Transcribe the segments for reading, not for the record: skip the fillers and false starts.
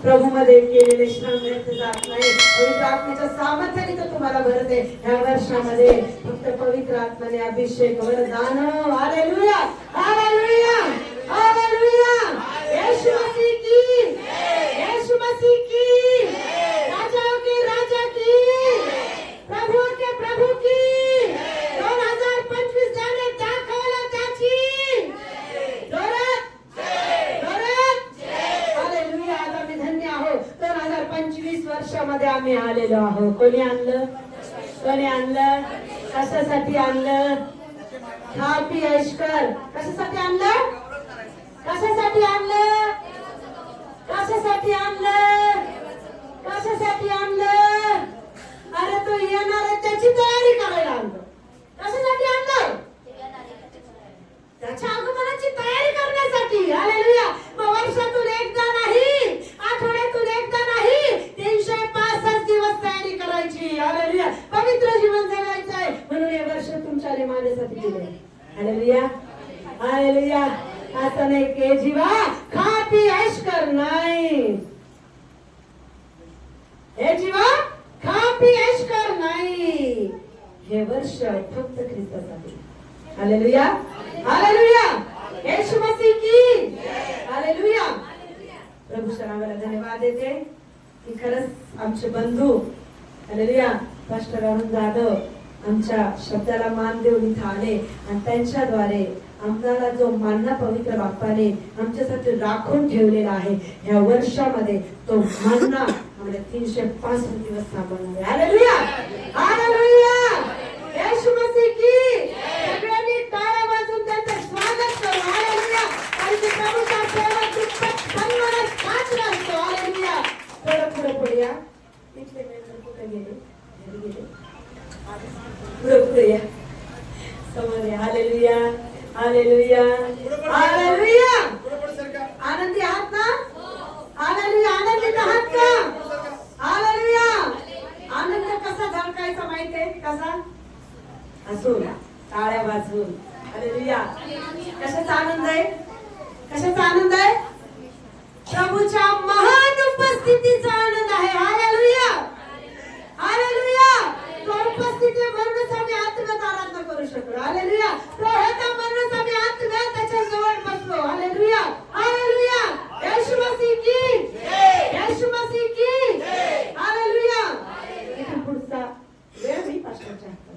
प्रभू मध्ये केलेले श्रम व्यर्थ जात नाही. पवित्र आत्म्याच्या सामर्थ्याने तो तुम्हाला भरते. ह्या वर्षामध्ये फक्त पवित्र आत्म्याने अभिषेक वरदान. Hallelujah hallelujah hallelujah. Yeshu Masih की, यीशु मसीह की, राजाओं के राजा की, प्रभुओं के प्रभु की 2025 जाने दाखवला त्याची हालेलुया. आज आम्ही धन्य आहोत. 2025 वर्षामध्ये आम्ही आलेलो आहोत. कोणी आणलं? कोणी आणलं? कशासाठी आणलं? खा पी ऐश कर. कशासाठी आणलं? कशासाठी आणलं? कशासाठी आणलं? कशासाठी आणलं? अरे तो येणार आहे त्याची तयारी करायला आणलं. कशासाठी आणलं? त्याच्या आगमनाची तयारी करण्यासाठी. हालेलुया. मग वर्षातून एकदा नाही, आठवड्यातून एकदा नाही, 365 दिवस तयारी करायची. हालेलुया. पवित्र जीवन जगायचं आहे म्हणून हे वर्ष तुमच्या आणि माझ्यासाठी दिले. Hallelujah hallelujah. असं नाही की जीवा खा पी ऐश कर. नाही, हे जीवा खा पी ऐश कर नाही. हे वर्ष फक्त ख्रिस्तासाठी. Hallelujah hallelujah. यीशु मसीह की हालेलुया. प्रभू शरावाला धन्यवाद देते की खरंच आमचे बंधू हालेलुया पास्टर अरुण जाधव आमच्या शब्दाला मान देऊन इथं आले आणि त्यांच्याद्वारे आम्हाला जो मानना पवित्र बाप्पाने आमच्यासाठी राखून ठेवलेला आहे ह्या वर्षामध्ये तो मानना आम्हाला 365 दिवस सांभाळणार आहे. Hallelujah hallelujah. यीशु मसीह की. सगळ्यांनी टाळ्या वाजवून त्यांचं स्वागत करू. हालेलुया. आणि ते प्रभूचा सेवा दुप्पट सन्मान साजरा असतो. हालेलुया. थोडं पुढे पुढे या. इथले मेंबर कुठे गेले? घरी गेले. पुढे पुढे या. समोर या. Hallelujah hallelujah hallelujah. आनंदी आहात ना? हालेलुया. आनंदित आहात का? हालेलुया. आनंद कसा झळकायचा माहितीये? कसा? हसून, टाळ्या वाजवून. हालेलुया. कशाचा आनंद आहे? कशाचा आनंद आहे? प्रभूच्या महान उपस्थितीचा आनंद आहे. Hallelujah hallelujah. तो उपस्थिती म्हणूनच आम्ही आत्म्यात आराधना करू शकलो. हालेलुया. तो होता म्हणूनच आम्ही आत्म्यात त्याच्या जवळ बसलो. Hallelujah hallelujah. यीशु मसीह की, यीशु मसीह की. हालेलुया. इथून पुढचा वेळ मी पास्टरच्या हातात.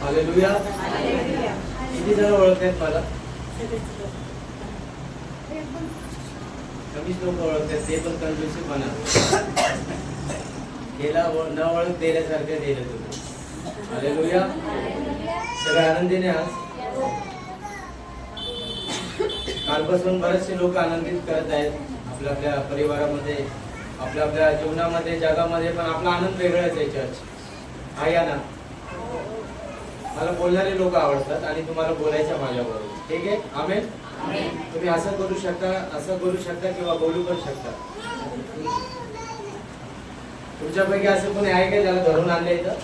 हालेलुया. किती जण ओळखतात मला? कमीच लोक ओळखतात. ते पण कंजूसी म्हणा. गेला न ओळख दिल्यासारखे दिले तुम्ही. हालेलुया. सगळे आनंदीने आज. कालपासून बरेचसे लोक आनंदित करत आहेत आपल्या आपल्या परिवारामध्ये, आपल्या आपल्या जीवनामध्ये, जगामध्ये. पण आपला आनंद वेगळाच आहे. चर्च आहे या ना. मला बोलणारे लोक आवडतात आणि तुम्हाला बोलायचं माझ्याबरोबर. ठीक आहे? आमेन. तुम्ही असं करू शकता, असं करू शकता किंवा बोलू पण शकता. तुमच्यापैकी असं कोणी आहे का ज्याला धरून आणलं इथं?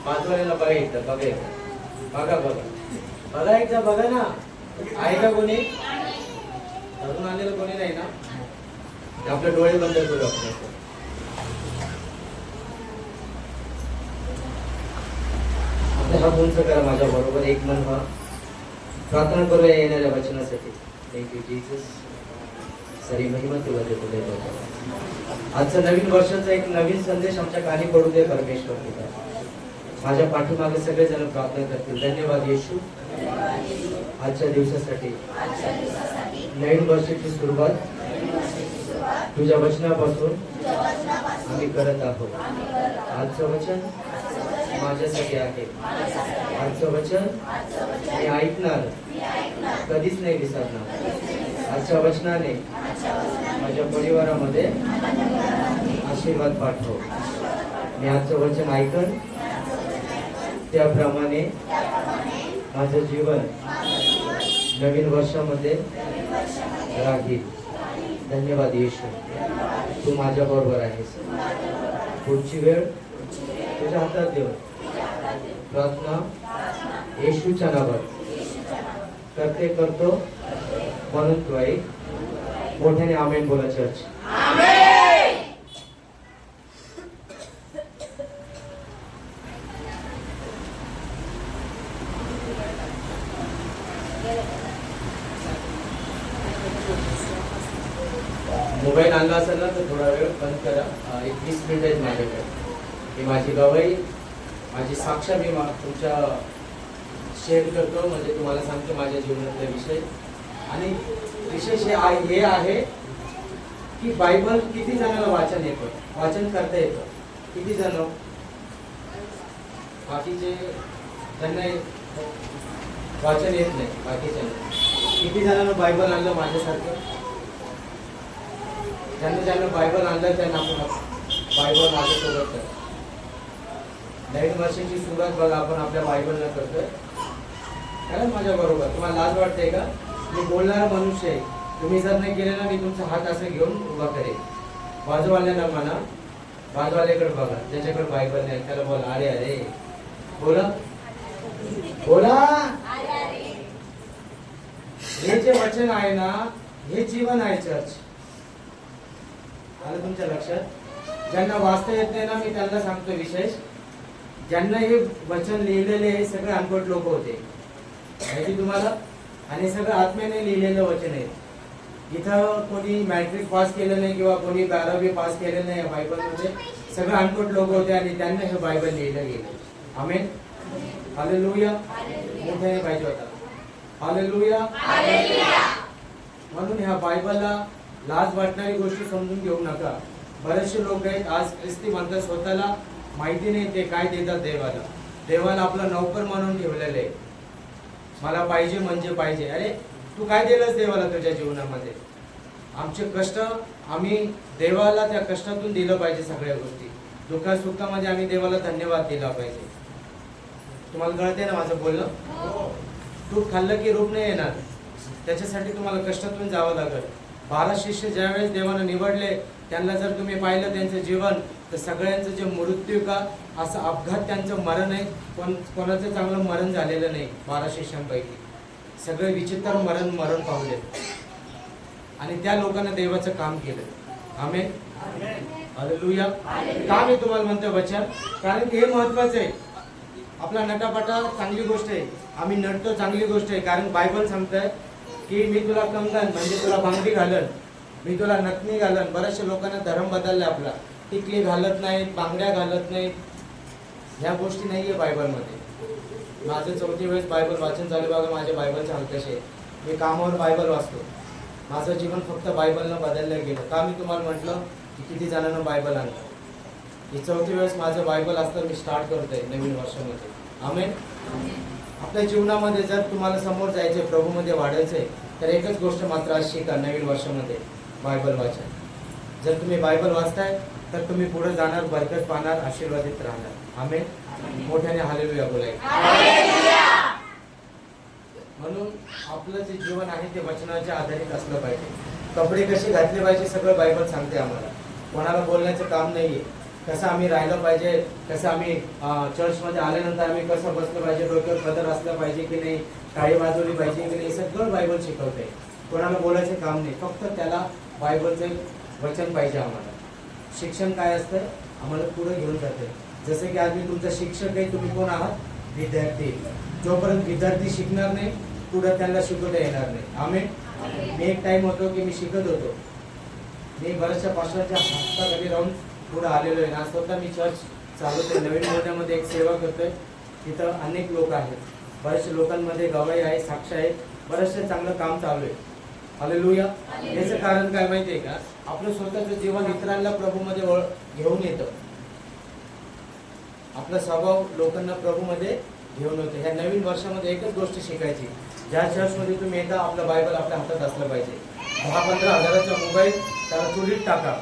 पाचवाल्याला बघा इथं. बघा इथं. बघा बघा बघा एकदा बघा ना. आहे का कोणी धरून आणलेलं? कोणी नाही ना? आपले डोळे बंद करू आपण. हा उंच करा माझ्या बरोबर. एक मन व्हा. प्रार्थना करूया येणाऱ्या वचनासाठी. Thank you Jesus. सारी महिमा तुला देतो. आजचं नवीन वर्षाचा एक नवीन संदेश आमच्या कानी पडू दे परमेश्वर. माझ्या पाठीमागे सगळे जण प्रार्थना करतील. धन्यवाद येशू आजच्या दिवसासाठी. नवीन वर्षाची सुरुवात तुझ्या वचनापासून आम्ही करत आहोत. आजचं वचन माझ्यासाठी आहे. आजचं वचन मी ऐकणार, कधीच नाही विसरणार. आजच्या वचनाने माझ्या परिवारामध्ये आशीर्वाद पाठव. मी आजचं वचन ऐकन, त्याप्रमाणे माझं जीवन नवीन वर्षामध्ये राहील. धन्यवाद येशू, तू माझ्या बरोबर आहेस. पुढची वेळ तुझ्या हातात देऊ. प्रार्थना येशूच्या नावात करतो म्हणून तू ऐक. मोठ्याने आमेन बोला चर्च. मोबाईल आणला असेल ना तर थोडा वेळ बंद करा. 21 मिनिट आहेत माझ्याकडे. ही माझी गवाही, माझी साक्ष मी तुमच्या शेअर करतो. म्हणजे तुम्हाला सांगतो माझ्या जीवनातले विषय. आणि विशेष हे आहे की बायबल किती जणांना वाचन करता येतं. किती जण बाकीचे ज्यांना वाचन येत नाही, बाकीच्यांना किती जणांना बायबल आणलं माझ्यासारखं. ज्यांना बायबल आणलं त्यांना आपण बायबल माझ्यासोबत करा. नवीन वर्षाची सुरुवात बघा आपण आपल्या बायबलला करतोय. कारण माझ्या बरोबर तुम्हाला लाज वाटते का? मी बोलणारा मनुष्य आहे. तुम्ही जर नाही केले ना, मी तुमचा हात असं घेऊन उभा करेन. बाजूवाल्यांना म्हणा, बाजूवाल्याकडे बघा ज्याच्याकडे बायबल नाही त्याला बोला, अरे अरे बोला बोला. हे जे वचन आहे ना, हे जीवन आहे चर्च. आलं तुमच्या लक्षात? ज्यांना वाचता येत नाही ना, मी त्यांना सांगतो विशेष, ज्यांना हे वचन लिहिलेले हे सगळे अनपढ लोक होते माहिती तुम्हाला. आणि सगळं आत्म्याने लिहिलेलं वचन आहे. इथं कोणी मॅट्रिक पास केलं नाही किंवा कोणी 12वी पास केलं नाही. बायबल मध्ये सगळं अनपढ लोक होते आणि त्यांना हे बायबल लिहिलं गेलं. आमेन, हालेलुया. मोठ्याने पाहिजे होता हालेलुया. म्हणून ह्या बायबलला लाज वाटणारी गोष्टी समजून घेऊ नका. बरेचसे लोक आहेत आज ख्रिस्ती म्हणतात स्वतःला, माहिती नाही ते काय देतात देवाला. देवाला आपला नौकर म्हणून ठेवलेलं आहे. मला पाहिजे म्हणजे पाहिजे. अरे तू काय दिलंस देवाला तुझ्या जीवनामध्ये? आमचे कष्ट आम्ही देवाला त्या कष्टातून दिलं पाहिजे. सगळ्या गोष्टी दुःखा सुखामध्ये आम्ही देवाला धन्यवाद दिला पाहिजे. तुम्हाला कळते ना माझं बोलणं? तूप खाल्लं की रूप नाही येणार. त्याच्यासाठी तुम्हाला कष्टातून जावं लागेल. 12 शिष्य ज्यावेळेस देवानं निवडले, त्यांना जर तुम्ही पाहिलं त्यांचं जीवन, तर सगळ्यांचं जे मृत्यू का असं अपघात त्यांचं मरण आहे. कोणाचं चांगलं मरण झालेलं नाही. 12 शिष्यांपैकी सगळे विचित्र मरण पावले आणि त्या लोकांना देवाचं काम केलं. आमेन, हालेलुया. का मी तुम्हाला म्हणतो वचन? कारण हे महत्वाचं आहे. आपला नटापटा चांगली गोष्ट आहे, आम्ही नटतो चांगली गोष्ट आहे. कारण बायबल सांगतंय की मी तुला कंगन म्हणजे तुला बांगडी घालन, मी तुला नथनी घालन. बऱ्याचशा लोकांना धर्म बदलला आपला. टिकली घालत नाहीत, बांगड्या घालत नाहीत. ह्या गोष्टी नाहीये बायबलमध्ये. माझं 4थी वेळेस बायबल वाचन चालू बघा. माझ्या बायबलचे हाल कसे आहे. मी कामावर बायबल वाचतो. माझं जीवन फक्त बायबलनं बदललं गेलं. का मी तुम्हाला म्हटलं की किती जणांना बायबल आणलं. ही 4थी वेळेस माझं बायबल असतं मी स्टार्ट करतोय नवीन वर्षामध्ये. आमेन. आपल्या जीवनामध्ये जर तुम्हाला समोर जायचंय, प्रभूमध्ये वाढायचंय, तर एकच गोष्ट मात्र आज शिका नवीन वर्षामध्ये, बायबल वाचन. जर तुम्ही बायबल वाचताय तर तुम्ही पुढे जाणार, बरकत पाहणार, आशीर्वादित राहणार. आमेन. मोठ्याने हालेलुया बोलायचं. म्हणून आपलं जे जीवन आहे ते वचनाच्या आधारित असलं पाहिजे. कपडे कसे घातले पाहिजे सगळं बायबल सांगते आम्हाला. कोणाला बोलण्याचं काम नाहीये. कसं आम्ही राहिलं पाहिजे, कसं आम्ही चर्चमध्ये आल्यानंतर आम्ही कसं बसलं पाहिजे, डोक्यावर पदर असलं पाहिजे की नाही, टाळी वाजवली पाहिजे की नाही, सगळं बायबल शिकवते. कोणाला बोलायचं काम नाही, फक्त त्याला बायबलचं वचन पाहिजे. आम्हाला शिक्षण काय असतं, आम्हाला पुढे घेऊन जाते. जसं की आज मी तुमचा शिक्षक आहे, तुम्ही कोण आहात? विद्यार्थी. जोपर्यंत विद्यार्थी शिकणार नाही पुढे त्यांना शिकवता येणार नाही. आम्ही मी एक टाइम होतो की मी शिकत होतो. मी बऱ्याचशा पास्टरच्या हाताखाली राहून पुढे आलेलो आहे ना. स्वतः मी चर्च चालवतोय. नवीन मोठ्यामध्ये एक सेवा करतोय. तिथं अनेक लोक आहेत. बऱ्याचशा लोकांमध्ये गवाही आहे, साक्ष आहे. बरेचसे चांगलं काम चालू आहे. हालेलुया. याचं कारण काय माहितीये का? आपलं स्वतःचं जीवन इतरांना प्रभूमध्ये घेऊन येतं. आपला स्वभाव लोकांना प्रभूमध्ये घेऊन येतो. ह्या नवीन वर्षामध्ये एकच गोष्ट शिकायची, ज्या चर्चमध्ये तुम्ही येता आपलं बायबल आपल्या हातात असलं पाहिजे. 10-15 हजाराचा मोबाईल त्याला चोरीत टाका,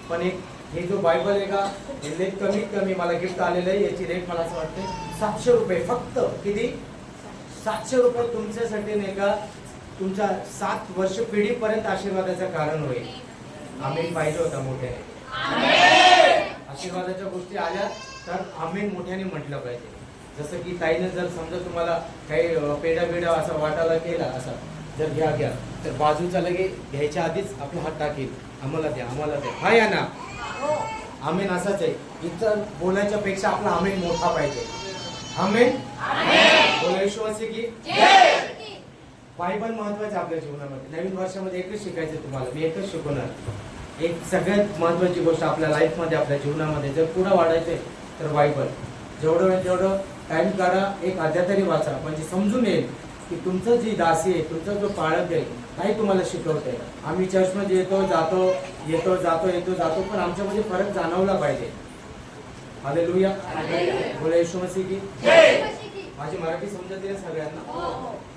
पण एक हे जो बायबल आहे का, हे रेट कमीत कमी मला गिफ्ट आलेलं आहे. याची रेट मला असं वाटते 700 रुपये फक्त. किती? 700 रुपये तुमच्यासाठी नाही का, तुमच्या 7 वर्ष पिढीपर्यंत आशीर्वादाचं कारण होईल. आम्ही पाहिजे होता मोठ्याने. आशीर्वादाच्या गोष्टी आल्या तर आम्ही मोठ्याने म्हटलं पाहिजे. जसं की ताईनं जर समजा तुम्हाला काही पेढा असा वाटायला केला, असा जर घ्या तर बाजूचा लगे घ्यायच्या आधीच आपला हात टाकेल, आम्हाला द्या. हा या ना, आमेन. असाच आहे. इतर बोलायच्या पेक्षा आपला आमेन मोठा पाहिजे. आमेन. बोला येशू मसीह की जय. बायबल महत्वाचं आपल्या जीवनामध्ये. नवीन वर्षामध्ये एकच शिकायचं तुम्हाला, मी एकच शिकवणार. एक सगळ्यात महत्वाची गोष्ट आपल्या लाईफ मध्ये, आपल्या जीवनामध्ये जर पुढे वाढायचंय तर बायबल जेवढं टाइम काढा, एक अध्याय तरी वाचा, म्हणजे समजून येईल की तुमचं जी दासी आहे, तुमचा जो पाळक आहे, काही तुम्हाला शिकवतंय. आम्ही चर्चमध्ये येतो जातो, पण आमच्यामध्ये फरक जाणवला पाहिजे. हालेलुया. बोला येशू मसीह की जय. माझी मराठी समजते ना सगळ्यांना?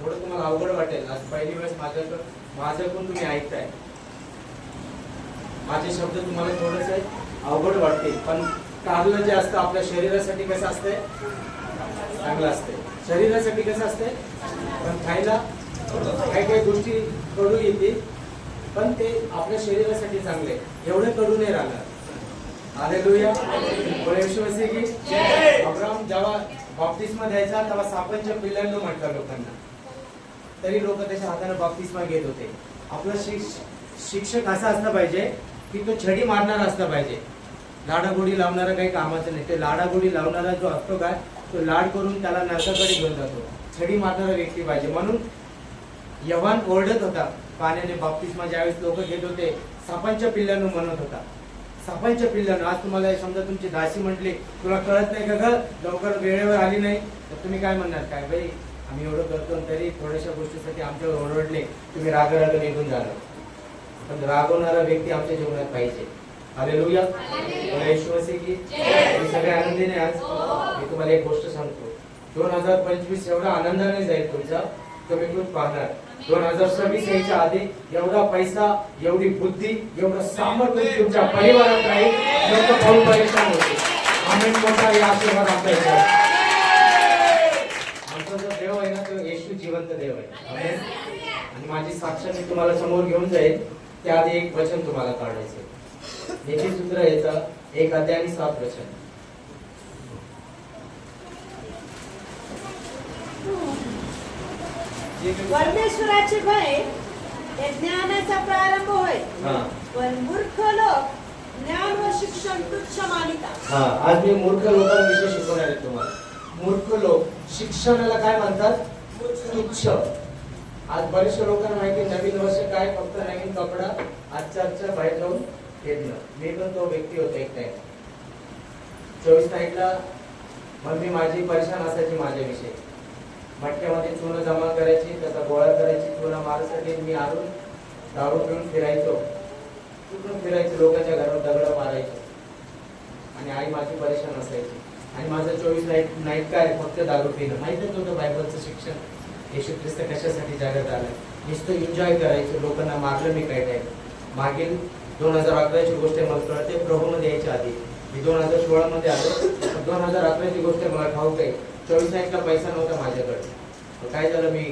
थोडं तुम्हाला अवघड वाटेल. आज पहिली वेळेस माझ्याकडून तुम्ही ऐकताय. माझे शब्द तुम्हाला थोडेसे अवघड वाटतील, पण कारलं जे असतं आपल्या शरीरासाठी कसं असतंय? चांगलं असतंय. शरीरासाठी कसं असतंय? पण खायला काही गोष्टी कडू येतील, पण ते आपल्या शरीरासाठी चांगले. एवढे कडू नाही राहणार. हालेलुया. येशू मसीह की जय. अब्राहम जेव्हा बाप्तिस्मा द्यायचा तेव्हा सापांच्या पिल्लांना म्हटलं लोकांना, तरी लोक त्याच्या हाताने बाप्तिस्मा घेत होते. आपला शिक्षक असा असला पाहिजे की तो छडी मारणारा असला पाहिजे. लाडागोडी लावणारा काही कामाचं नाही. ते लाडागोडी लावणारा जो असतो काय, तो लाड करून त्याला नरकाकडे घेऊन जातो. छडी मारणारा व्यक्ती पाहिजे. म्हणून यव्हान ओरडत होता पाण्याने बाप्तिस्मा ज्यावेळेस लोक घेत होते, सापांच्या पिल्लांनो म्हणत होता. सापांच्या पिल्लांनो. आज तुम्हाला समजा तुमची दासी म्हटली, तुला कळत नाही का ग, लवकर वेळेवर आली नाही, तर तुम्ही काय म्हणणार? काय बाई, आम्ही एवढं करतो तरी थोड्याशा गोष्टीसाठी आमच्यावर ओरडले, तुम्ही राग निघून जाणार. पण रागवणारा व्यक्ती आमच्या जीवनात पाहिजे. हालेलुया. येशू मसीह की जय. मी सगळ्या आनंदीने आज मी तुम्हाला एक गोष्ट सांगतो. 2025 एवढा आनंदाने जाईल तुमचा, तुम्ही खूप पाहणार. 2026 यायच्या आधी एवढा पैसा, एवढी बुद्धी, एवढं सामर्थ्य तुमच्या परिवारात राहील, लोक पाहून परेशान होते. आमेन. मोठा हे आशीर्वाद आपल्या इथे. आमचा जो देव आहे ना, तो येशू जिवंत देव आहे. आमेन. आणि माझी साक्ष मी तुम्हाला समोर घेऊन जाईल, त्याआधी एक वचन तुम्हाला काढायचं. याची सूत्र याचा 1 अध्याय आणि 7 वचन. परमेश्वराचे भय हे ज्ञानाचा प्रारंभ होय, पण मूर्ख लोक ज्ञान व शिक्षण तुच्छ मानितात. आज मी मूर्ख लोकांविषयी शिकवणार आहे तुम्हाला. मूर्ख लोक शिक्षणाला काय म्हणतात? तुच्छ. आज बरेचशा लोकांना माहिती, नवीन वर्ष काय, फक्त नवीन कपडा, आजच्या बाहेर जाऊन फिरणं. मी पण तो व्यक्ती होतो एक टाइम. 24 तारीखला मम्मी माझी परेशान असायची माझ्याविषयी. मटक्यामध्ये चून जमा करायची, त्याचा गोळा करायची, चुना मारायसाठी मी आणून दारू पिऊन फिरायचो. कुठून फिरायचो, लोकांच्या घरावर दगड मारायचो. आणि आई माझी परेशान असायची. आणि माझं 24 नाईट काय, फक्त दारू पिणं. माहितच नव्हतं बायबलचं शिक्षण. येशू ख्रिस्त कशासाठी जगात आला. नुसतं एन्जॉय करायचं. लोकांना मारलं मी काय टाइम. मागील 2011ची गोष्ट मला कळते, प्रभूमध्ये यायच्या आधी. मी 2016 मध्ये आलो. 2011ची गोष्ट मला ठाऊक आहे. 24 तारखेला पैसा नव्हता माझ्याकडे. काय झालं, मी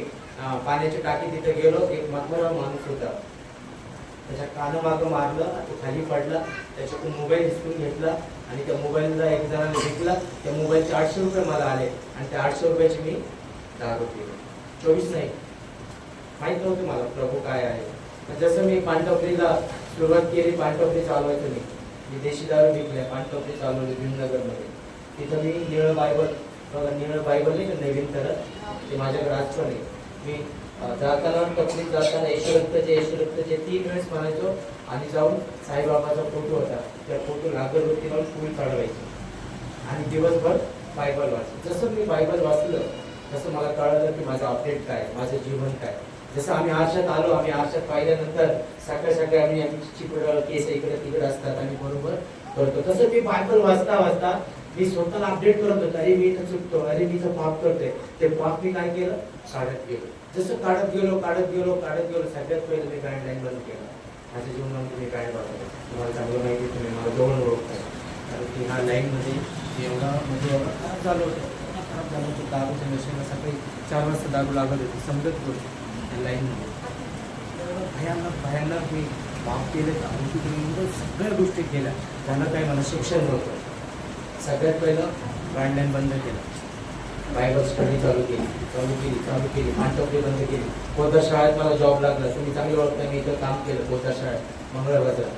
पाण्याची टाकी तिथे गेलो. एक म्हातारा माणूस होता, त्याच्या कानामागं मारलं, तो खाली पडला. त्याच्याकडून मोबाईल हिसकून घेतला आणि त्या मोबाईलला एक जणाने विकला. त्या मोबाईलचे 800 रुपये मला आले आणि त्या 800 रुपयाची मी दारू पिलो. 24 नाही, माहित नव्हतं मला प्रभू काय आहे. जसं मी पानटपरीला सुरुवात केली, पानटपरी चालवायचं मी देशी दारू विकल्या, पानटपरी चालवली भीमनगरमध्ये. तिथं मी निळं बायबल, बघा निळं बायबल नाही का नवीन तर, ते माझ्याकडे आज पण आहे. मी जाताना टपरीत जाताना येशू 3 वेळेस म्हणायचो आणि जाऊन साईबाबाचा फोटो होता, त्या फोटो अगरबत्ती लावून फुल चढवायची आणि दिवसभर बायबल वाचलं. जसं मी बायबल वाचलं तसं मला कळलं की माझं अपडेट काय, माझं जीवन काय. जसं आम्ही आरशात आलो, आम्ही आरशात पाहिल्यानंतर सकाळी आम्ही चिपड केस इकडे तिकडे असतात आणि बरोबर करतो. तसं मी बायबल वाचता वाचता मी स्वतःला अपडेट करत होतो. अरे मी इथं चुकतो, अरे मी इथं पाप करतोय. ते पाप मी काय केलं, काढत गेलो. जसं काढत गेलो सगळ्यात पहिले मी गाईडलाईन बंद केलं. माझ्या जीवनामध्ये मी काय बघतो, तुम्हाला चांगलं माहिती, तुम्ही मला जवळ ओळखताय. कारण की ह्या लाईनमध्ये एवढा खराब झालं होतं. दारूच्या नशेला सकाळी 4 वाजता दारू लागत होती, समजत होती त्या लाईनमध्ये. भयानक मी पाप केले, सगळ्या गोष्टी केल्या. त्यांना काही मला शिक्षण नव्हतं. सगळ्यात पहिलं गाईडलाईन बंद केलं, बायबल स्टडी चालू केली, मांडवली बंद केली. पोद्दार शाळेत मला जॉब लागला. तुम्ही चांगलं ओळखता, मी इथं काम केलं पोद्दार शाळेत मंगळवारला.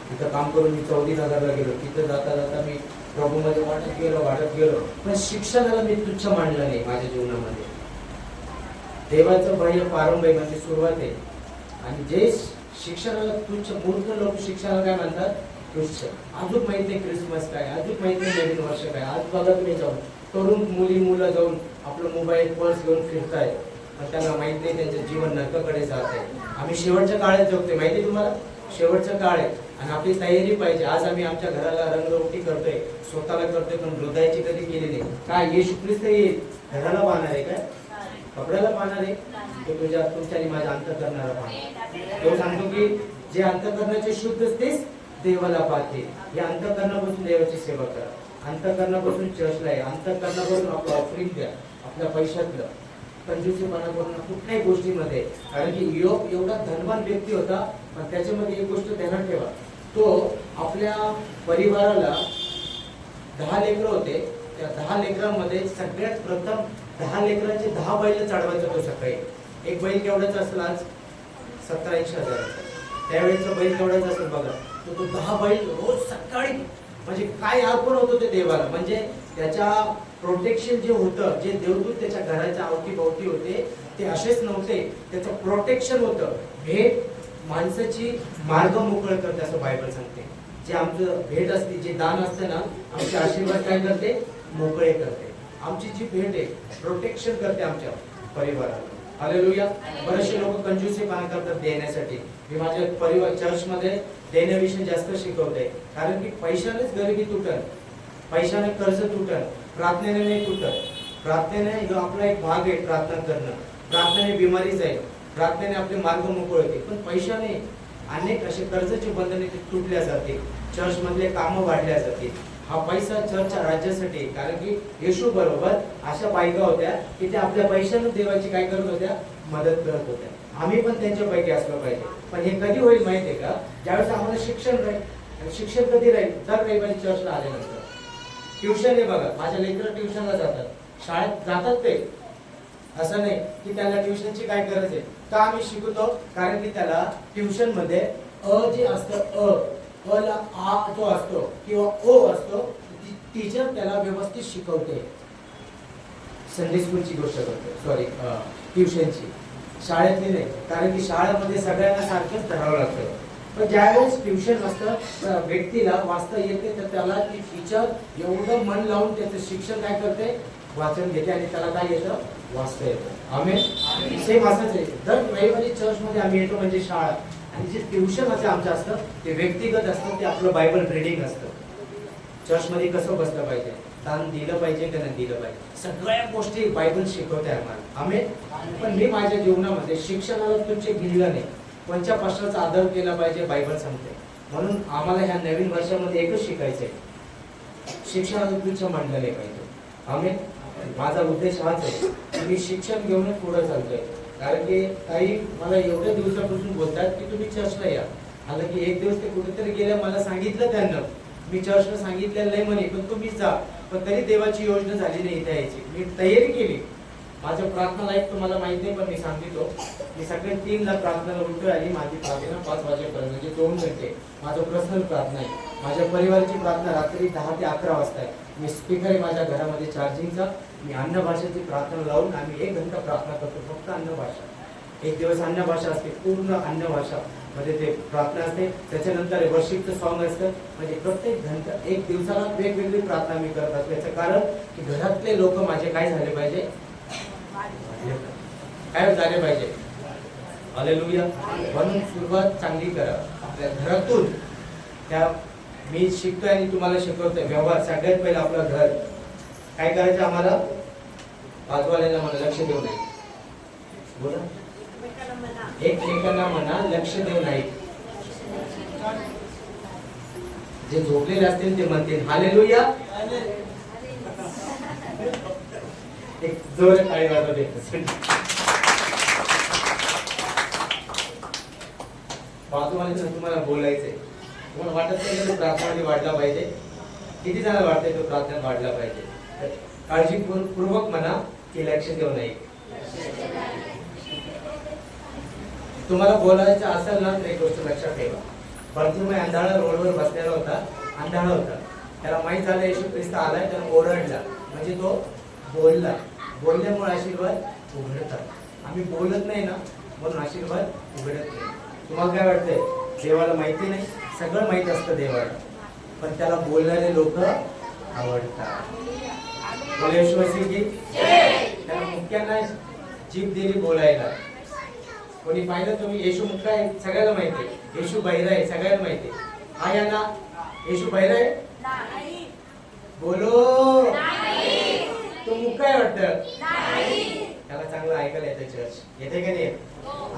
तिथं काम करून मी 34,000ला गेलो. तिथं जाता मी प्रभूमध्ये वाढत गेलो. पण शिक्षणाला मी तुच्छ मानलं नाही माझ्या जीवनामध्ये. देवाचं बाह्य प्रारंभ म्हणजे सुरुवात आहे. आणि जे शिक्षणाला तुच्छ, मूर्ख लोक शिक्षणाला काय म्हणतात, तुच्छ. अजून माहित नाही क्रिसमस काय, अजून माहित नाही नवीन वर्ष काय. आज बघा तुम्ही जाऊन तरुण मुलं जाऊन आपलं मोबाईल पर्स घेऊन फिरताय, पण त्यांना माहित नाही त्यांचं जीवन नरकाकडे जात आहे. आम्ही शेवटच्या काळात जगतोय, माहिती तुम्हाला, शेवटचा काळ आहे. आणि आपली तयारी पाहिजे. आज आम्ही आमच्या घराला रंगरोटी करतोय, स्वतःला करतोय, पण हृदयाची कधी केली नाही. काय येशू ख्रिस्त येईल, घराला पाहणार आहे काय, कपड्याला पाहणार आहे, तो तुमच्या आणि माझ्या अंतःकरणाला पाहणार. तो सांगतो की जे अंतःकरणाचे शुद्ध असतेच देवाला पाहते. या अंतःकरणापासून देवाची सेवा करा. अंतःकरणापासून चर्चला आहे. अंतःकरणापासून आपलं ऑफरिंग द्या, आपल्या पैशातलं. कंजूसीपणा करून कुठल्याही गोष्टीमध्ये. कारण की योग एवढा धनवान व्यक्ती होता, पण त्याच्यामध्ये एक गोष्ट ध्यानात ठेवा, तो आपल्या परिवाराला 10 लेकरं होते. त्या 10 लेकरांमध्ये सगळ्यात प्रथम 10 लेकरांचे 10 बैल चढवायचा तो सकाळी. एक बैल केवढ्याचा असेल आज, 70-80 हजाराचा. त्यावेळेचा बैल केवढ्याचा असेल बघा. तो 10 बैल रोज सकाळी, म्हणजे काय अर्पण होतं ते देवाला. म्हणजे त्याच्या प्रोटेक्शन जे होतं, जे देवदूत त्याच्या घराच्या अवतीभोवती होते, ते असेच नव्हते. त्याचं प्रोटेक्शन होतं. भेट माणसाची मार्ग मोकळ करते असं बायबल सांगते. जे आमचं भेट असते, जे दान असते ना, आमचे आशीर्वाद काय करते, मोकळे करते. आमची जी भेट आहे प्रोटेक्शन करते आमच्या परिवाराला. हालेलुया. बरेचसे लोक कंजूसीपणा करतात देण्यासाठी. मी माझ्या परिवार चर्चमध्ये देण्याविषयी जास्त शिकवते. कारण की पैशानेच गरिबी तुटल, पैशाने कर्ज तुटल, प्रार्थनेने नाही तुटत. प्रार्थनेने आपला एक भाग आहे प्रार्थना करणं. प्रार्थनेने बिमारी जाईल, प्रार्थनेने आपले मार्ग मोकळे होते. पण पैशाने अनेक असे कर्जाचे बंधने तुटल्या जाते, चर्च मधले कामं वाढल्या जाते. हा पैसा चर्चच्या राज्यासाठी. कारण की येशू बरोबर अशा बायका होत्या की त्या आपल्या पैशाने देवाची काय करत होत्या, मदत करत होत्या. आम्ही पण त्यांच्यापैकी असलं पाहिजे. पण हे कधी होईल माहितीये का, ज्यावेळेस आम्हाला शिक्षण राहील. शिक्षण कधी राहील, दर रविवारी चर्चला आल्यानंतर. ट्युशन आहे बघा, माझ्या लेकरं ट्युशनला जातात, शाळेत जातात ते. असं नाही की त्याला ट्युशनची काय गरज आहे. का आम्ही शिकवतो, कारण की त्याला ट्युशन मध्ये जे असतं, अ ला आ जो असतो किंवा ओ असतो, टीचर त्याला व्यवस्थित शिकवते. संडे स्कूलची गोष्ट करतो, सॉरी ट्युशनची, शाळेतली नाही. कारण की शाळेमध्ये सगळ्यांना सारखंच धरावं लागतं. पण ज्यावेळेस ट्युशन असतं, व्यक्तीला वाचता येते, तर त्याला ती टीचर एवढं मन लावून त्याचं शिक्षण काय करते, वाचन घेते, आणि त्याला काय येतं, वाचता येतं. आम्ही सेम असंच आहे. दर रविवारी चर्चमध्ये आम्ही येतो, म्हणजे शाळा. आणि जे ट्युशन असं आमचं असतं ते व्यक्तिगत असतं, ते आपलं बायबल रीडिंग असतं. चर्चमध्ये कसं बसलं पाहिजे, दान दिलं पाहिजे का नाही दिलं पाहिजे, सगळ्या गोष्टी बायबल शिकवते आम्हाला. आम्ही पण मी माझ्या जीवनामध्ये शिक्षणाला तुमचे गिळलं नाही, कोणत्या पाशाचा आदर केला पाहिजे बायबल सांगते. म्हणून आम्हाला ह्या नवीन वर्षामध्ये एकच शिकायचंय, शिक्षणाला तुच्छ मांडलं नाही पाहिजे. आम्ही माझा उद्देश हाच आहे की मी शिक्षण घेऊनच पुढे चालतोय. कारण की काही मला एवढ्या दिवसापासून बोलतात की तुम्ही चर्चला या. आलं की एक दिवस ते कुठेतरी गेल्या, मला सांगितलं त्यांना, मी चर्चला सांगितलेलं नाही म्हणे, पण तुम्ही जा. पण तरी देवाची योजना झाली नाही इथे यायची. मी तयारी केली. माझं प्रार्थना लाईफ तुम्हाला माहित नाही, पण मी सांगितलो, मी सकाळी 3ला प्रार्थनाला उठतोय आणि माझी प्रार्थना 5 वाजेपर्यंत, म्हणजे 2 घंटे माझं पर्सनल प्रार्थना आहे. माझ्या परिवाराची प्रार्थना रात्री 10 ते 11 वाजता आहे. मी स्पीकर आहे माझ्या घरामध्ये चार्जिंगचा. मी अन्न भाषेची प्रार्थना लावून आम्ही 1 घंटा प्रार्थना करतो, फक्त अन्न भाषा. एक दिवस अन्न भाषा असते, पूर्ण अन्न भाषा मध्ये ते प्रार्थना असते. त्याच्यानंतर वर्शिपचं सॉन्ग असतं. म्हणजे प्रत्येक घंटा 1 दिवसाला वेगवेगळी प्रार्थना मी करत असतो. याचं कारण की घरातले लोक माझे काय झाले पाहिजे, काय झाले पाहिजे, हालेलुया. म्हणून सुरुवात चांगली करा आपल्या घरातून. त्या मी शिकतोय आणि तुम्हाला शिकवतोय व्यवहार. सगळ्यात पहिलं आपलं घर. काय करायचं आम्हाला? बाजूवाल्याला म्हणा लक्ष देऊ नये. बोला. एकमेकांना म्हणा लक्ष देऊ नये. जे झोपलेले असतील ते म्हणतील हालेलुया. एक जोर टाळी वाजवते. बाजूवाल्याचं तुम्हाला बोलायचंय. तुम्हाला वाटत नाही तो प्रार्थनामध्ये वाढला पाहिजे? किती जणांना वाटतंय तो प्रार्थनेत वाढला पाहिजे? काळजीपूर्वक म्हणा की लक्ष देऊ नये. तुम्हाला बोलायचं असेल ना तर एक गोष्ट लक्षात ठेवा. भरपूर अंधाळा रोडवर बसलेला होता. अंधाळा होता. त्याला माहित झालं येशू ख्रिस्त आलाय. त्याला ओरडला म्हणजे तो बोलला. बोलल्यामुळे आशीर्वाद उघडतात. आम्ही बोलत नाही ना म्हणून आशीर्वाद उघडत नाही. तुम्हाला काय वाटतंय? देवाला माहिती नाही? सगळं माहित असतं देवाला, पण त्याला बोलणारे लोक आवडतात. येशू मसीह की त्याला मुख्यांना जीभ दिली बोलायला. कोणी पाहिलं तुम्ही? येशू मुक्का आहे सगळ्याला माहिती आहे. येशू बहिरा आहे सगळ्याला माहिती आहे. हा या ना येशू बहिरा आहे? बोलो. तो मुक्का आहे वाटतं. त्याला चांगलं ऐकायला येतं. चर्च येते का नाही?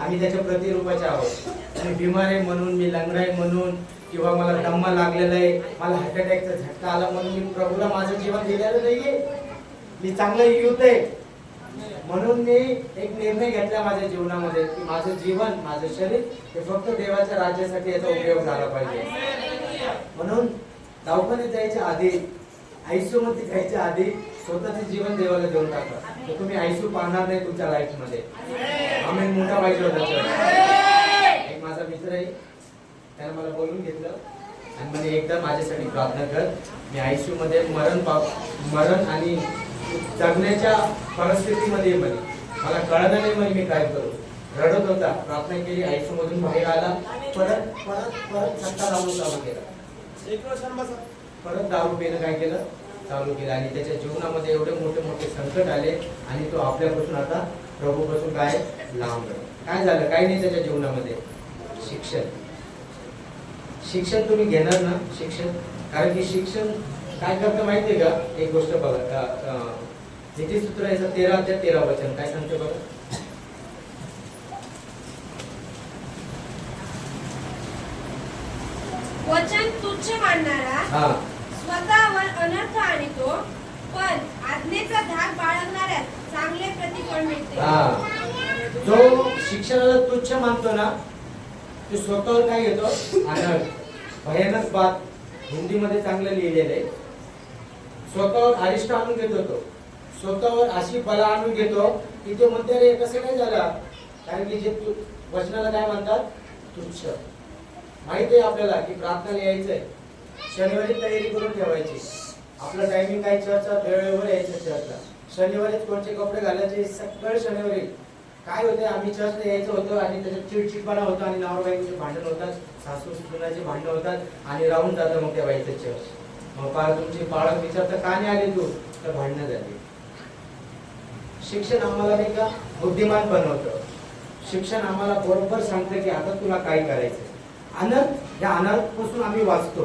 आम्ही त्याच्या प्रतिरूपाचे आहोत. मी बिमार आहे म्हणून, मी लंगडा आहे म्हणून, किंवा मला दम्मा लागलेला आहे, मला हार्ट अटॅकचा झटका आला म्हणून मी प्रभूला माझं जीवन दिलेलं नाहीये. मी चांगलं युथ आहे म्हणून मी एक निर्णय घेतला माझ्या जीवनामध्ये की माझं जीवन, माझं शरीर हे फक्त देवाच्या राज्यासाठी याचा उपयोग झाला पाहिजे. म्हणून दवाखान्यात जायच्या आधी, आयसीयू मध्ये जायच्या आधी स्वतःचे जीवन देवाला देऊन टाका. तर तुम्ही आयसीयू पाहणार नाही तुमच्या लाईफ मध्ये. आम्ही मोठा पाहिजे होता. एक माझा मित्र आहे, त्याने मला बोलून घेतलं आणि म्हणे एकदा माझ्यासाठी प्रार्थना कर. मी आयसीयू मध्ये मरण आणि जगण्याच्या परिस्थितीमध्ये म्हणे. मला कळलं नाही म्हणे मी काय करू. रडत होता. प्रार्थना केली, आयसीयू मधून बाहेर आला. परत परत परत सट्टा लावून चालू केला. परत दारू पिणं काय केलं चालू केलं आणि त्याच्या जीवनामध्ये एवढे मोठे मोठे संकट आले आणि तो आपल्यापासून आता प्रभूपासून काय लांब गेला. काय झालं? काय नाही त्याच्या जीवनामध्ये. शिक्षण तुम्ही घेणार ना शिक्षण. कारण की शिक्षण काय करतं माहितीये का? एक गोष्ट बघा. नीतिसूत्र याचं 13 वचन काय सांगते बघा. वचन तुच्छ मानणारा स्वतःवर अनर्थ आणतो, पण आज्ञेचा धाक बाळगणाऱ्यास चांगले प्रतिफळ मिळते. जो शिक्षणाला तुच्छ मानतो ना तो स्वतःवर काय घेतो? अनर्थ. भयानक बात हिंदीमध्ये चांगलं लिहिलेलं आहे. स्वतःवर अरिष्ट आणून घेतो. तो स्वतःवर अशी बला आणून घेतो की तो म्हणते रे कसं काय झालं. कारण की जे वचनाला काय म्हणतात? तुच्छ. माहिती आहे आपल्याला की प्रार्थना यायचंय, शनिवारी तयारी करून ठेवायची. आपलं टायमिंग काय? चर्चचा वेळेवर यायचं चर्चला. शनिवारीच कोणते कपडे घालायचे सगळं शनिवारी. काय होते? आम्ही चर्चला यायचं होतं आणि त्याच्यात चिडचिडपणा होता आणि नवरा-बायकोचे भांडण होतात, सासू-सुनाचे भांडण होतात आणि राहून जातं मग त्या बाईचं चर्च. मग तुमची पाळक विचारतं का नाही आले तू? तर भांडणं झाली. शिक्षण आम्हाला नाही का बुद्धिमान बनवतं. शिक्षण आम्हाला बरोबर सांगतं की आता तुला काय करायचं. अनर्थ, या अनर्थपासून आम्ही वाचतो.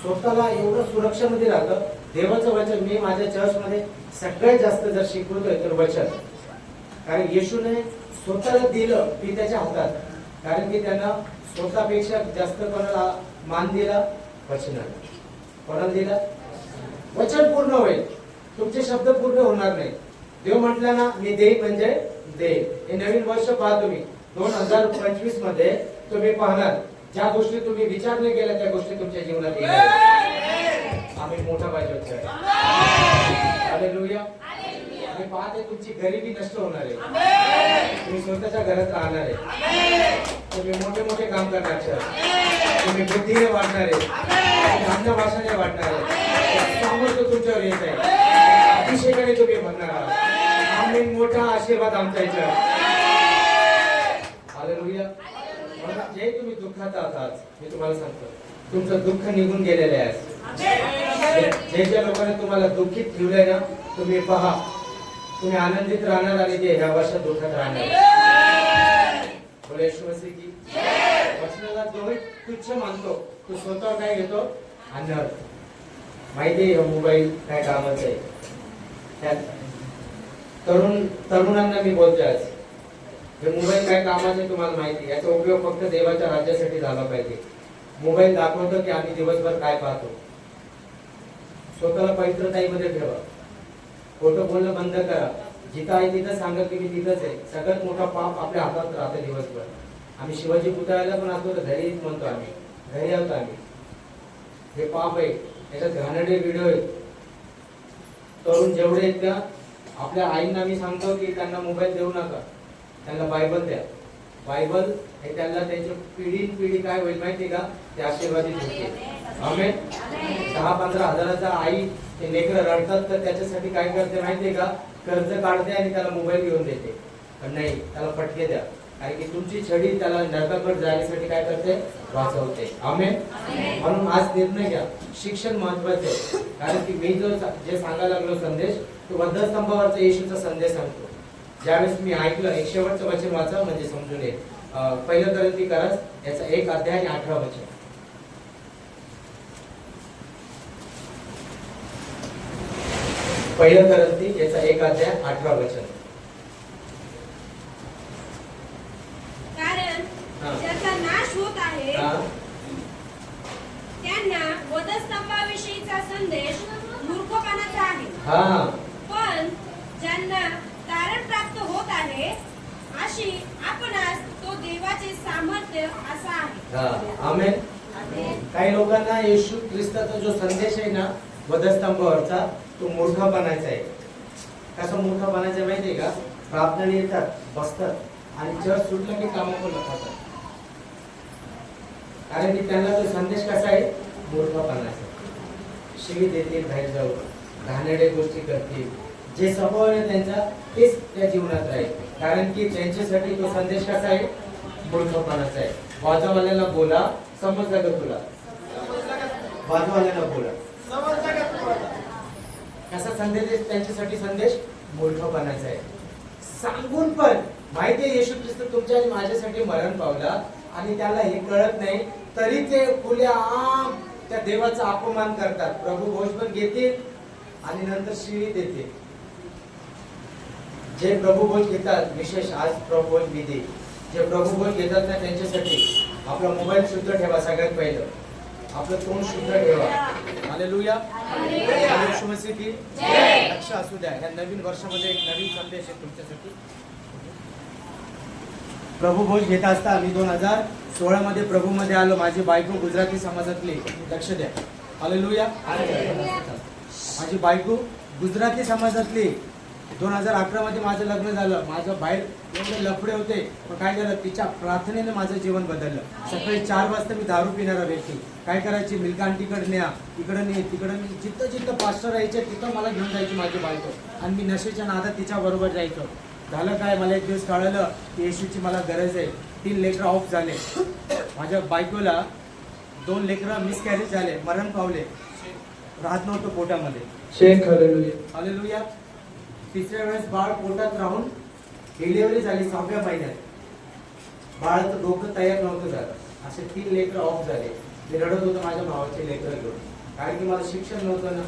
स्वतःला एवढं सुरक्षेमध्ये राहतं. देवाचं वचन मी माझ्या चर्चमध्ये सगळ्यात जास्त जर शिकवतोय तर वचन. कारण येशूने स्वतःला दिलं मी त्याच्या हातात. कारण की त्यानं स्वतःपेक्षा जास्त कोणाला मान दिला? वचनाला. कोणाला दिला? वचन पूर्ण होईल. तुमचे शब्द पूर्ण होणार नाही. देव म्हटलं ना मी देईन म्हणजे देईन. हे नवीन वर्ष पहा तुम्ही 2025 मध्ये तुम्ही पाहणार ज्या गोष्टी तुम्ही विचार नाही केल्या त्या गोष्टी तुमच्या जीवनात येणार. आम्ही मोठा पाहिजे होतो. हालेलुया. आम्ही पाहते तुमची गरिबी नष्ट होणार आहे. तुम्ही स्वतःच्या घरात राहणार आहे. तुम्ही मोठे मोठे काम करणार. तुम्ही बुद्धीने वाढणार आहे. भांडण भाषाने वाढणार आहे. सामर्थ्य तुमच्यावर येत आहे. अभिषेकाने तुम्ही भरणार आहात. आम्ही मोठा आशीर्वाद आमच्या याच्यावर. हालेलुया. जे तुम्ही दुःखात आहात मी तुम्हाला सांगतो तुमचं दुःख निघून गेलेलं आहे. जे ज्या लोकांनी तुम्हाला दुःखीत ठेवलंय ना तुम्ही पहा तुम्ही आनंदित राहणार आणि ते ह्या वर्षात दुःखात राहणार. बोला येशू मसीह की वचनाला जो तुच्छ मानतो तो स्वतः काय घेतो अनर्थ। माहिती आहे मोबाईल काय कामाचं आहे? त्यात तरुणांना मी बोलतोय आज, हे मोबाईल काय कामाचे तुम्हाला माहिती, याचा उपयोग फक्त देवाच्या राज्यासाठी झाला पाहिजे। मोबाईल दाखवतो की आम्ही दिवसभर काय पाहतो। स्वतःला पवित्रताईमध्ये ठेवा, खोटं बोलणं बंद करा। जिथं आहे तिथं सांगा की मी तिथंच आहे। सगळ्यात मोठा पाप आपल्या हातात राहतं दिवसभर। आम्ही शिवाजी पुतळ्याला पण असतो तर घरी म्हणतो, आम्ही घरी आहोत आम्ही, हे पाप आहे। याच्यात घाणेरडे व्हिडिओ आहेत। तरुण जेवढे आहेत त्या आपल्या आईंना मी सांगतो की त्यांना मोबाईल देऊ नका, त्यांना बायबल द्या। बायबल हे त्यांना त्यांची पिढी काय होईल माहिती का, ते आशीर्वादित होते। आमेन। 10-15 हजाराचा आई ते लेकरं रडतात तर त्याच्यासाठी काय करते माहितीये का, कर्ज काढते आणि त्याला मोबाईल घेऊन देते। पण नाही, त्याला फटके द्या, कारण की तुमची छडी त्याला नरकाकडे जाण्यासाठी काय करते, वाचवते। आमेन। म्हणून आज निर्णय घ्या, शिक्षण महत्वाचे आहे। कारण की मी जे सांगायला लागलो संदेश, तो वधस्तंभावरचा येशूचा संदेश सांगतो। ज्यावेळेस मी ऐकलं, एक शेवटचं वचन वाचा म्हणजे समजून येईल। पहिलं करंती कराच याचा 1 अध्याय आणि 18 वचन। पहिलं करंती याचा 1 अध्याय 18 वचन। कारण ज्याचा नाश होत आहे त्यांना वधस्तंभाविषयीचा संदेश मूर्खपणाचा आहे, पण ज्यांना तारण प्राप्त होत आहे अशी आपणास तो देवाचे सामर्थ्य असा आहे। आमेन। काही लोकांना येशू ख्रिस्ताचा जो संदेश आहे ना वधस्तंभावरचा, तो मूर्खपणाचा आहे। कसा मूर्खपणाचा माहितीये का, प्रार्थना येतात, बसतात आणि चर्च सुटलं की कामं पण खातात, कारण की त्यांना तो संदेश कसा आहे, मूर्खपणाचा। शिवी देतील, बाहेर जाऊ, घाणेरडे गोष्टी करतील, जे स्वभाव आहे त्यांचा तेच त्या जीवनात राहील, कारण की त्यांच्यासाठी तो संदेश कसा आहे, मूर्खपणाचा आहे। वाजवाल्याला बोला, समजलं का तुला? वाजवाल्याला बोला, कसा संदेश त्यांच्यासाठी संदेश मूर्खपणाचा आहे। सांगून पण माहिती आहे येशू ख्रिस्त तुमच्या आणि माझ्यासाठी मरण पावला आणि त्याला हे कळत नाही, तरी ते खुल्या आम त्या देवाचा अपमान करतात। प्रभू भोज पण घेतील आणि नंतर शिवी देतील। जे प्रभुभोज घेतात, विशेष आज प्रभुभोज विधी, जे प्रभुभोज घेतात ना त्यांच्यासाठी आपला मोबाईल शुद्ध ठेवा। सगळ्यात पहिलं आपलं तोंड शुद्ध ठेवा। हालेलुया। येशू मसीह की जय। लक्ष असू द्या, या नवीन वर्षामध्ये एक नवीन संदेश आहे तुमच्यासाठी। प्रभुभोज घेत असता मी 2016 मध्ये प्रभूमध्ये आलो। माझी बायको गुजराती समाजातली, लक्ष द्या। हालेलुया। माझी बायको गुजराती समाजातली। 2011 मध्ये माझं लग्न झालं। माझं बाहेर एवढे लफडे होते, पण काय झालं, तिच्या प्रार्थनेने माझं जीवन बदललं। सकाळी 4 वाजता मी दारू पिणारा व्यक्ती काय करायची, मिल्का आंटीकडे न्या, इकडं नाही तिकडं नाही, जिथं जिथं पास्टर राहायचे तिथं मला घेऊन जायची माझी बायको, आणि मी नशेच्या नादात तिच्या बरोबर जायचो। झालं काय, मला एक दिवस कळलं की येशूची मला गरज आहे। 3 लेकरं ऑफ झाले माझ्या बायकोला, 2 लेकरं मिसकॅरेज झाले, मरण पावले, राहत नव्हतं पोटामध्ये। शेख हालेलुया। हालेलुया। तिसऱ्या वेळेस बाळ पोटात राहून डिलिव्हरी झाली 6व्या महिन्यात। बाळाचं डोकं तयार नव्हतं झालं, असे 3 लेकरं ऑफ झाले। मी रडत होतो माझ्या भावाचे लेकरं घेऊन, कारण की मला शिक्षण नव्हतं ना।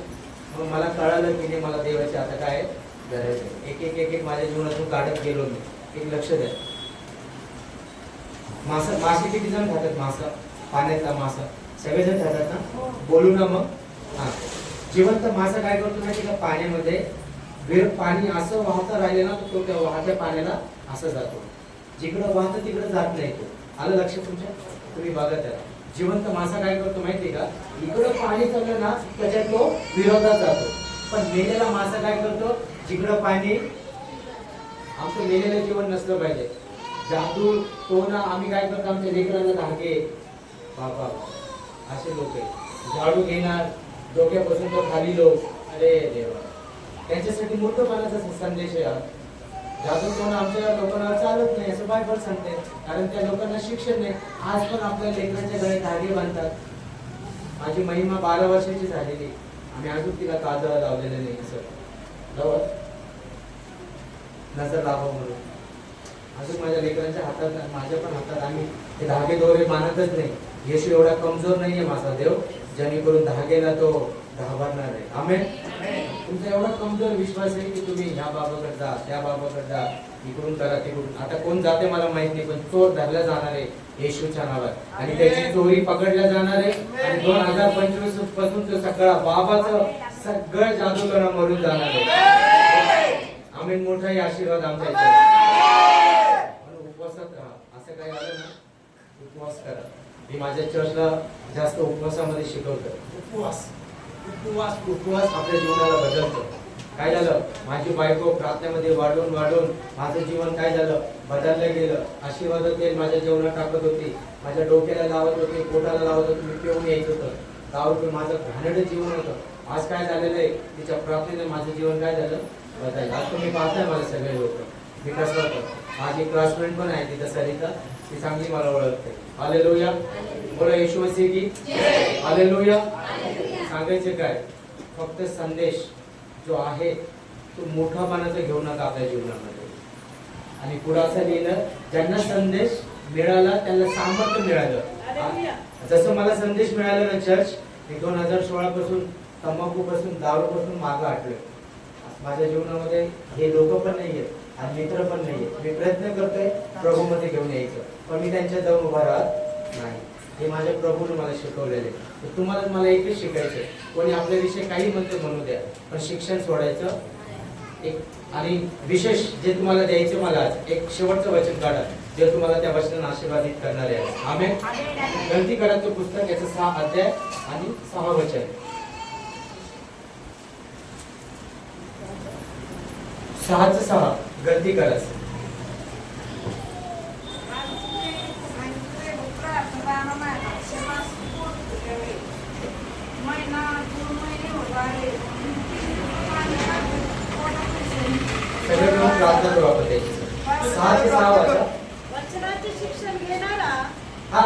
मग मला कळालं की नाही, मला देवाची आता काय गरज आहे। एक एक माझ्या जीवनातून काढत गेलो मी। एक लक्ष द्या, मासे किती जण खातात? मासा, पाण्यातला मासा सगळेजण खातात ना? बोलू ना मग। जिवंत मासा काय करतो माहिती का, पाण्यामध्ये पाणी असं वाहतं राहिले ना, तो त्या वाहत्या पाण्याला असं जातो, जिकडं वाहतं तिकडं जात नाही तो। आलं लक्ष तुमच्या? तुम्ही बघा त्याला। जिवंत मासा काय करतो माहिती का, इकडं पाणी चाललं ना त्याच्यात तो विरोधात जातो, पण मेलेला मासा काय करतो, जिकडं पाणी, आमचं मेलेलं जीवन नसलं पाहिजे। जादू तो ना, आम्ही काय करतो, आमच्या लेकरांना धागे, बाबा असे लोक आहे, झाडू घेणार, डोक्यापासून तो खाली लोक, अरे देवा, त्यांच्यासाठी मूर्खपणाचा संदेश आहे। जादू कोण आमच्या लोकांना चालत नाही असं बायबल सांगते, कारण त्या लोकांना शिक्षण नाही। आज पण आपल्या लेकरांच्या गळे धागे बांधतात। माझी महिमा 12 वर्षाची झालेली, आम्ही अजून तिला काजळ लावलेलं नाही, सर नजर लावा म्हणून। अजून माझ्या लेकरांच्या हातात आणि माझ्या पण हातात आम्ही ते धागे दोरे मानतच नाही. येशू एवढा कमजोर नाहीये माझा देव, जेणेकरून धागेला तो घाबरणार आहे. आमेन. तुमचा एवढा कमजोर विश्वास आहे की तुम्ही ह्या बाबाकडे जा, त्या बाबाकडे जा, इकडून करा, तिकडून. आता कोण जाते मला माहित नाही, पण चोर धरला जाणार आहे येशूच्या नावात आणि त्याची चोरी पकडल्या जाणार आहे. आणि 2025 पासून तो सगळा बाबाचं सगळं जादूगार मरून जाणार आहे. आमेन. मोठाही आशीर्वाद आमच्या इथे. उपवासात राहा. असं काही आलं ना, उपवास करा. मी माझ्या चर्चला जास्त उपवासामध्ये शिकवतो. उपवास उपवास उपवास आपल्या जीवनाला बदलतो. काय झालं, माझी बायको प्रार्थनेमध्ये वाढून वाढून माझं जीवन काय झालं, बदललं गेलं. आशीर्वाद तेल माझ्या जेवणात टाकत होती, माझ्या डोक्याला लावत होती, पोटाला लावत होती, मी पिऊन यायचं होतं. गावातून माझं घाणेरडं जीवन होतं. आज काय झालेलं आहे, तिच्या प्रार्थनेने माझं जीवन काय झालं, बदललं. आज तुम्ही पाहताय मला सगळे लोक मी कसं होतं. माझी क्लासमेट पण आहे तिथं सरिता, ती चांगली मला ओळखते. हालेलुया. बोला येशू मसीह की. हालेलुया. सांगायचे काय, फक्त संदेश जो आहे तो मोठापणाचा घेऊ नका आपल्या जीवनामध्ये. आणि पुढे असं लिहिलं, ज्यांना संदेश मिळाला त्यांना सामर्थ्य मिळालं. जसं मला संदेश मिळाला ना चर्च, मी 2016 पासून तंबाखू पासून दारू पासून मागं हटलोय. माझ्या जीवनामध्ये हे लोक पण नाहीये आणि मित्र पण नाहीये. मी प्रयत्न करतोय प्रभू मध्ये घेऊन यायचं, पण मी त्यांच्या जाऊन उभा राहत नाही. हे माझ्या प्रभूने मला शिकवलेले. तुम्हाला मला एकच शिकायचं, कोणी आपल्याविषयी काही म्हणू द्या, पण शिक्षण सोडायचं. एक आणि विशेष जे तुम्हाला द्यायचं, मला आज एक शेवटचं वचन काढा जे तुम्हाला त्या वचनाने आशीर्वादित करणार आहे. आमेन. गलती करायचं पुस्तक, याचं 6 अध्याय आणि 6 वचन. 6:6 गलती करायचं. सगळे मिळून प्रार्थना करू आपण त्याची. 6:6 वाचा. वचनाचे शिक्षण घेणारा हा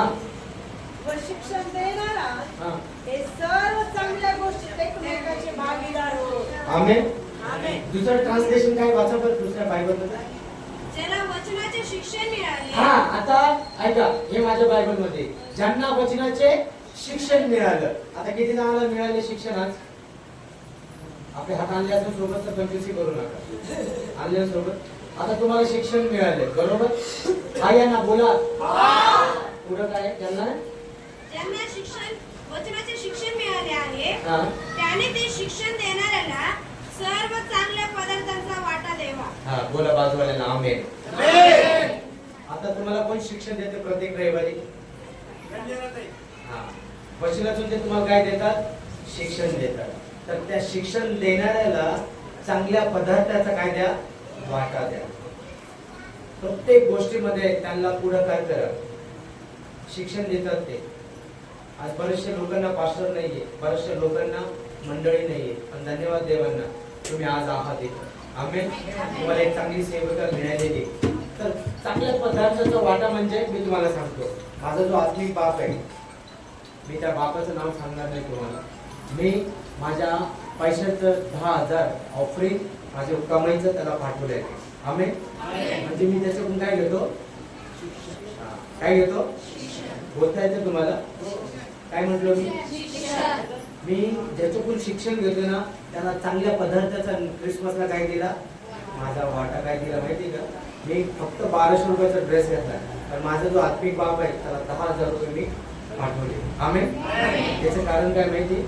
व शिक्षण देणारा हा. हे सर्व चांगल्या गोष्टी एकमेकाचे भागीदार होत. आमेन. आमेन. दुसरं ट्रान्सलेशन काय वाचा बरं दुसऱ्या बायबल मध्ये. ज्याला वचनाचे शिक्षण मिळाले. हा, आता ऐका, हे माझ्या बायबल मध्ये, ज्यांना वचनाचे शिक्षण मिळालं. आता किती जणांना मिळाले शिक्षण आज? आपले हात आणल्या सोबत तर कंजूसी करू नका. आणल्या सोबत आता तुम्हाला शिक्षण मिळाले, बरोबर? हा या ना, बोला. पुढं काय त्यांना ज्यांना वचनाचे शिक्षण मिळाले आहे, हा, त्याने ते शिक्षण देणाऱ्याला सर्व चांगल्या पदार्थांचा वाटा द्यावा. हा, बोला बाजूवाल्याला आमेन. आता तुम्हाला कोण शिक्षण देते प्रत्येक रविवारी? हा, वचनातून ते तुम्हाला काय देतात? शिक्षण देतात. तर त्या शिक्षण देणाऱ्याला चांगल्या पदार्थाचा काय द्या? वाटा द्या. प्रत्येक गोष्टीमध्ये त्यांना पुढाकार करा. शिक्षण देतात ते. आज बरेचशे लोकांना पास्टर नाहीये, बरेचशा लोकांना मंडळी नाहीये, पण धन्यवाद देवांना तुम्ही आज आहात इथं. आमेन. तुम्हाला एक चांगली सेविका मिळालेली. तर चांगल्या पदार्थाचा वाटा म्हणजे मी तुम्हाला सांगतो, माझा जो आत्मिक बाप आहे, मी त्या बापाचं नाव सांगणार नाही तुम्हाला. मी माझ्या पैशाचं 10,000 ऑफरिंग माझ्या कमाईचं त्याला पाठवलंय. आमेन. म्हणजे मी त्याच्याकडून काय घेतो? काय घेतो? बोलता येतं तुम्हाला? काय म्हटलं मी ज्याच्याकडून शिक्षण घेतो ना, त्याला चांगल्या पदार्थाचा क्रिसमसला काय दिला? माझा वाटा काय दिला माहिती का? मी फक्त 1200 रुपयाचा ड्रेस घेतला, पण माझा जो आत्मिक बाप आहे त्याला 10,000 रुपये मी पाठवले. आमेन. त्याचं कारण काय माहिती?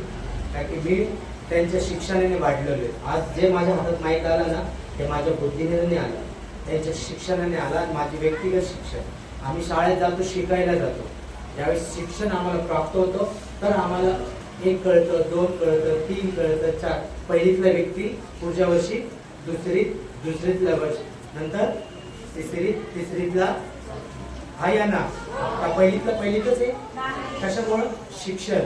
काय की मी त्यांच्या शिक्षणाने वाढलेले. आज जे माझ्या हातात माहीत आलं ना, ते माझ्या बुद्धीने नाही आलं, त्यांच्या शिक्षणाने आला. माझी व्यक्तिगत शिक्षण, आम्ही शाळेत जातो, शिकायला जातो. ज्यावेळेस शिक्षण आम्हाला प्राप्त होतं, तर आम्हाला 1 कळतं, 2 कळतं, 3 कळतं, 4. पहिलीतला व्यक्ती पुढच्या वर्षी दुसरीतला वर्ष, नंतर तिसरीतला. हा या ना, पहिलीतच आहे. कशामुळं? शिक्षण.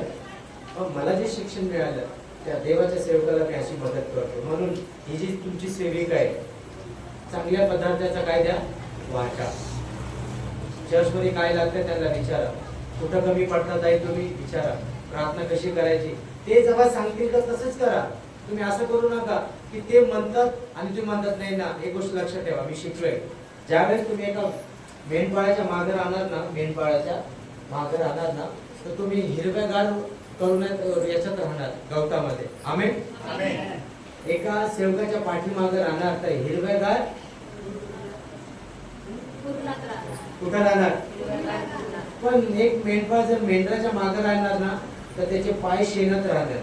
मला जे शिक्षण मिळालं त्या देवाच्या सेवकाला मी अशी मदत करतो. म्हणून ही जी तुमची सेविका आहे, चांगल्या पदार्थाचा काय द्या? वाटा. चर्चमध्ये काय लागतं त्यांना विचारा. कुठं कमी पडतात आहे तुम्ही विचारा. प्रार्थना कशी करायची ते जेव्हा सांगतील तर तसंच करा. तुम्ही असं करू नका की ते म्हणतात आणि तुम्ही म्हणतात नाही ना. एक गोष्ट लक्षात ठेवा, मी शिकलोय, ज्यावेळेस तुम्ही एका मेंढपाळाच्या मागे राहणार ना, मेंढपाळाच्या मागे राहणार ना, तर तुम्ही हिरव्यागार करून याच्यात राहणार, गवतामध्ये. आमेन. एका सेवकाच्या पाठीमागे राहणार तर हिरव्यागार कुठं राहणार. पण एक मेंढपाळ जर मेंढराच्या मागे राहणार ना, तर त्याचे पाय शेणत राहणार.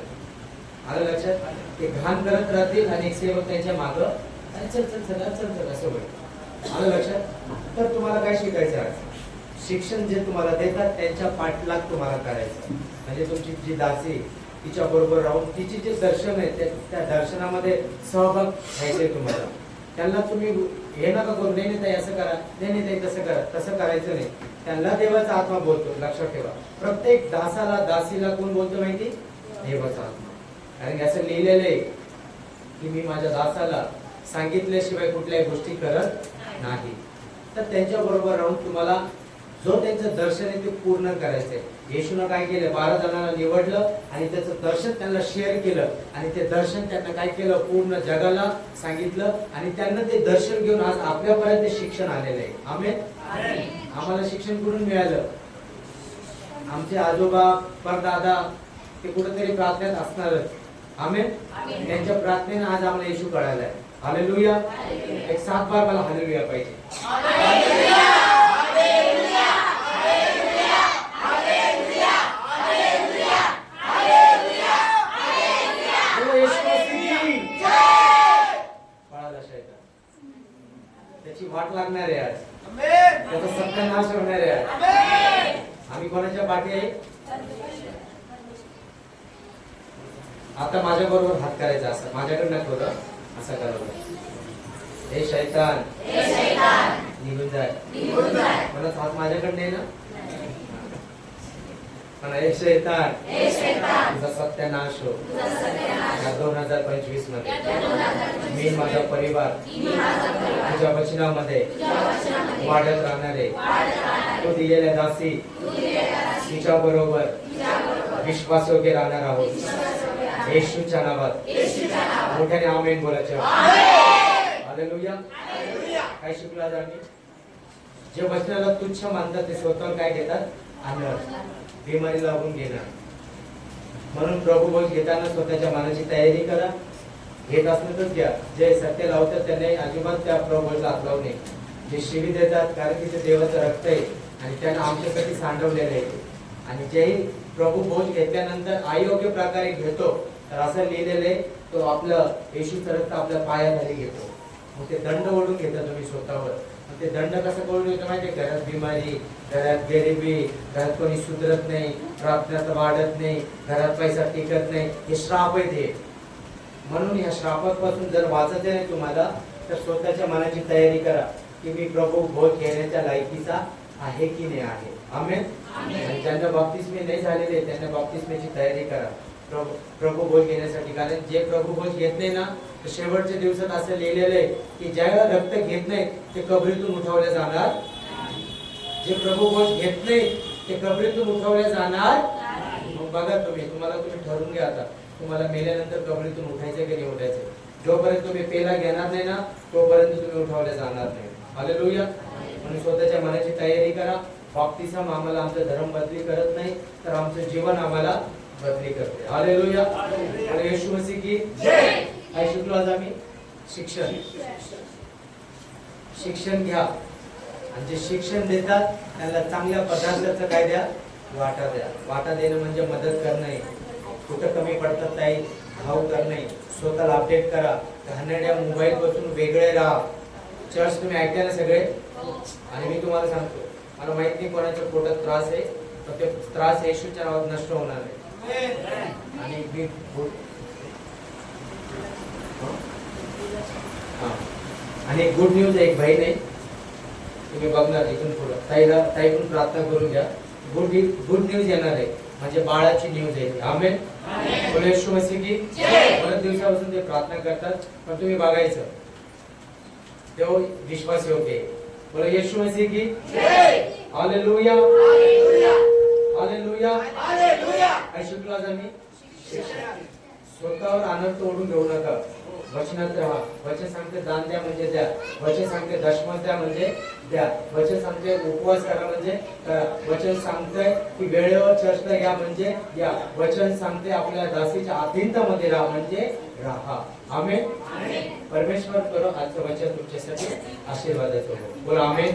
आलं लक्षात. ते घाण करत राहतील आणि एक सेवक त्यांच्या मागे चल चल चल चल चल असं होईल. आलं लक्षात. तर तुम्हाला काय शिकायचं आहे, शिक्षण जे तुम्हाला देतात त्यांच्या पाठलाग तुम्हाला करायचं. म्हणजे तुमची जी दासी तिच्या बरोबर राहून तिची जे दर्शन आहे त्या दर्शनामध्ये सहभाग घ्यायचे तुम्हाला. त्यांना तुम्ही हे नका करू, नाही ताई असं करा, नाही ताई तसं करा, तसं करायचं नाही. त्यांना देवाचा आत्मा बोलतो. लक्षात ठेवा, प्रत्येक दासाला दासीला कोण बोलतो माहिती, देवाचा आत्मा. कारण असं लिहिलेलं आहे की मी माझ्या दासाला सांगितल्याशिवाय कुठल्याही गोष्टी करत नाही. तर त्यांच्या बरोबर राहून तुम्हाला जो त्यांचं दर्शन आहे ते पूर्ण करायचंय. येशूनं काय केलं, 12 जणांना निवडलं आणि त्याचं दर्शन त्यांना शेअर केलं आणि ते दर्शन त्यांना काय केलं, पूर्ण जगाला सांगितलं आणि त्यांना ते दर्शन घेऊन आज आपल्यापर्यंत शिक्षण आलेलं आहे. आमेन. आम्हाला शिक्षण कुठून मिळालं, आमचे आजोबा परदादा ते कुठेतरी प्रार्थनेत असणारच. आमेन. त्यांच्या प्रार्थनेने आज आम्हाला येशू कळालाय. हालेलुया. एक 7 बार मला हालेलुया पाहिजे. त्याची वाट लागणार आहे आज, त्याचा सत्यानाश होणार आहे आज. आम्ही कोणाच्या पाठी आहे. आता माझ्या बरोबर हात करायचा, असं माझ्याकडनं थोडं असं करावं. हे शैतान निघून जाय. मला हात माझ्याकडनं आहे ना. पण हे शैतान तुझा सत्यानाश हो. 2025 मध्ये मी माझा परिवार तुझ्या वचनामध्ये वाढत राहणार आहे. तू दिलेल्या दासी तिच्या बरोबर विश्वासयोग्य राहणार आहोत. येशूच्या नावात मोठ्याने आमेन बोलायचं. हालेलुया. काय शिकलो आज आम्ही, जे वचनाला तुच्छ मानतात ते स्वतः काय घेतात, आनंद, बिमारी लागून घेणार. म्हणून प्रभू बोल घेताना स्वतःच्या मनाची तयारी करा. घेत असण्यातच घ्या. जे सत्य लावतात त्यांनी अजिबात त्या प्रभूला हात लावू नये. जे शिवी देतात, कारण की ते देवाचं रक्त आहे आणि त्यांना आमच्यासाठी सांडवलेलं आहे. आणि जेही प्रभू भोज घेतल्यानंतर अयोग्य प्रकारे घेतो तर असं लिहिलेलं आहे, तो आपलं येशूचं रक्त आपल्या पायाखाली घेतो. मग ते दंड ओढून घेता तुम्ही स्वतःवर. ते दंड कसं कळून येतं माहितीये, घरात बिमारी, घरात गरिबी, घरात कोणी सुधरत नाही, प्रार्थनात वाढत नाही, घरात पैसा टिकत नाही, हे श्राप आहे ते. म्हणून या श्रापापासून जर वाचायचं नाही तुम्हाला तर स्वतःच्या मनाची तयारी करा की मी प्रभू भोज घेण्याच्या लायकीचा आहे की नाही आहे. आमेन. आणि ज्यांना बाप्तिस्मे नाही झालेले त्यांना बाप्तिस्मेची तयारी करा प्रभू भोज घेण्यासाठी. कारण जे प्रभू भोज घेत नाही ना, तर शेवटच्या दिवसात असं लिहिलेलं आहे की ज्या रक्त घेत नाही ते कबरीतून उठवले जाणार. जे प्रभू भोज घेत नाही ते कबरीतून उठवले जाणार. मग बघा तुम्हाला ठरवून घ्या आता, तुम्हाला मेल्यानंतर कबरीतून उठायचं की नाही उठायचं. जोपर्यंत तुम्ही पेला घेणार नाही ना तोपर्यंत तुम्ही उठवले जाणार नाही. हालेलुया. म्हणून स्वतःच्या मनाची तयारी करा. बाप्तिस्म आम्हाला आमचा धर्म बदली करत नाही तर आमचं जीवन आम्हाला बदली करते. हालेलुया. आणि येशू मसीह की जय. काय शिकलो आज आम्ही, शिक्षण घ्या. आणि जे शिक्षण देतात त्यांना चांगल्या पदार्थाचं काय द्या, वाटा द्या. वाटा देणं म्हणजे मदत करणे. कुठं कमी पडतात ताई भाव करणे. स्वतःला अपडेट करा. घाणेरड्या मोबाईल पासून वेगळे राहा. चर्च तुम्ही ऐकता ना सगळे. आणि मी तुम्हाला सांगतो, मला माहित नाही कोणाच्या पोटात त्रास आहे, तर ते त्रास येशूच्या नावात नष्ट होणार आहे. आणि गुड न्यूज एक बहीण आहे, तुम्ही बघणार इथून पुढे ताई पण प्रार्थना करून घ्या. गुड न्यूज येणार आहे, म्हणजे बाळाची न्यूज आहे. आमेन. बोला येशू मसीह की जय. बरेच दिवसापासून ते प्रार्थना करतात, पण तुम्ही बघायचं तेव्हा विश्वास योग्य आहे. बोला येशू मसीह की जय. हालेलुया. हालेलुया. काय शिकलो आज आम्ही, स्वतःवर आनंद ओढून घेऊ नका. वचनात राहा. वचन सांगते दान द्या म्हणजे द्या. वचन सांगते दशमत द्या म्हणजे द्या. वचन सांगते उपवास करा म्हणजे करा. वचन सांगते की वेळेवर चर्चला या म्हणजे या. वचन सांगते आपल्या दासीच्या अधीनतामध्ये राहा म्हणजे राहा. आमेन. परमेश्वर करो आजचं वचन तुमच्यासाठी आशीर्वादाचं हो. बोला आमेन.